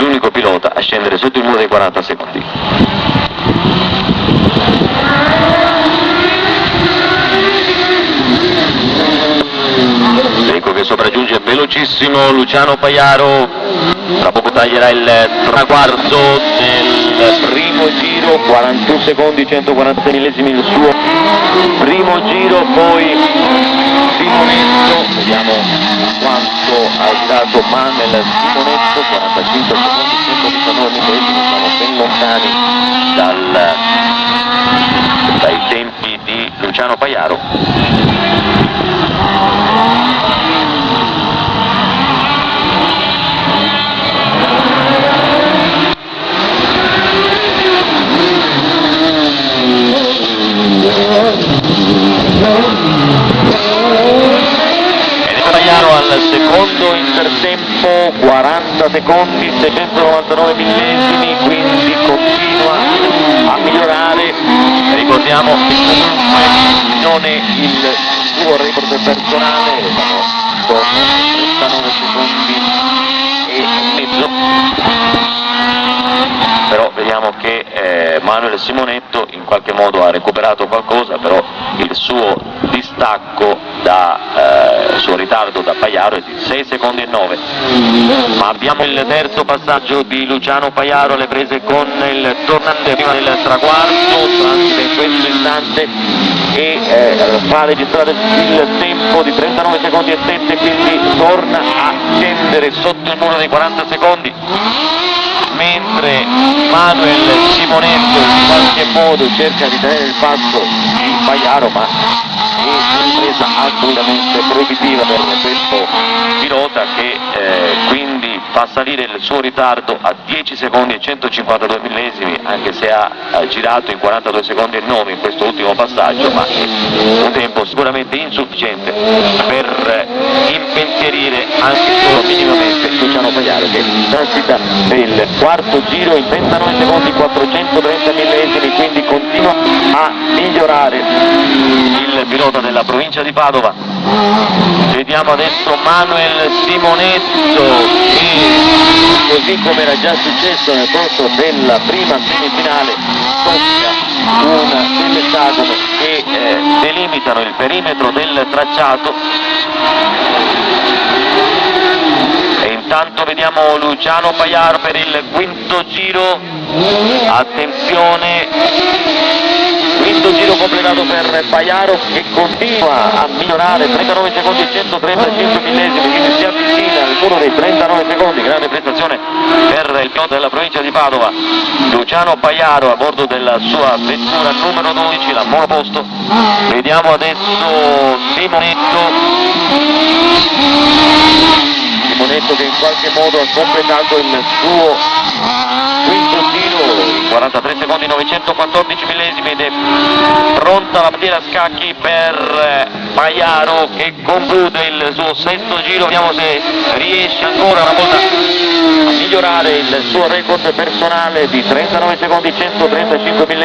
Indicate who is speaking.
Speaker 1: l'unico pilota a scendere sotto il muro dei 40 secondi. Ecco che sopraggiunge velocissimo Luciano Pagliaro, tra poco taglierà il traguardo del primo giro, 41 secondi 146 millesimi il suo primo giro, poi Simonetto, vediamo quanto ha girato Manuel Simonetto, 45 secondi 119 millesimi, siamo ben lontani dai tempi di Luciano Pagliaro. Pagliaro al secondo intertempo, 40 secondi 699 millesimi, quindi continua a migliorare. Ricordiamo che comunque non è il suo record personale, siamo intorno a 39 secondi e mezzo, però vediamo che Manuel Simonetto in qualche modo ha recuperato qualcosa, però il suo distacco il suo ritardo da Pagliaro è di 6 secondi e 9. Ma abbiamo il terzo passaggio di Luciano Pagliaro, le prese con il tornante prima del traguardo, transita in questo istante e fa registrare il tempo di 39 secondi e 7, quindi torna a scendere sotto il muro dei 40 secondi, mentre Manuel Simonetto in qualche modo cerca di tenere il passo di Pagliaro, ma è un'impresa assolutamente proibitiva per questo pilota che quindi fa salire il suo ritardo a 10 secondi e 152 millesimi, anche se ha girato in 42 secondi e 9 in questo ultimo passaggio, ma è un tempo sicuramente insufficiente per impensierire anche solo minimamente Luciano Pagliaro, che transita per il quarto giro in 39 secondi 430 millesimi, quindi continua a migliorare il pilota della provincia di Padova. Vediamo adesso Manuel Simonetto che, così come era già successo nel corso della prima semifinale, tocca delle sagome che delimitano il perimetro del tracciato. E intanto vediamo Luciano Pagliaro per il quinto giro, attenzione, quinto giro completato per Pagliaro che continua a migliorare, 39 secondi e 135 millesimi, quindi si avvicina al muro dei 39 secondi, grande prestazione per il pilota della provincia di Padova, Luciano Pagliaro a bordo della sua vettura numero 12, la monoposto. Vediamo adesso Simonetto che in qualche modo ha completato il suo quinto giro in 43 secondi 914 millesimi ed è pronta la bandiera a scacchi per Pagliaro che conclude il suo sesto giro. Vediamo se riesce ancora una volta a migliorare il suo record personale di 39 secondi 135 millesimi.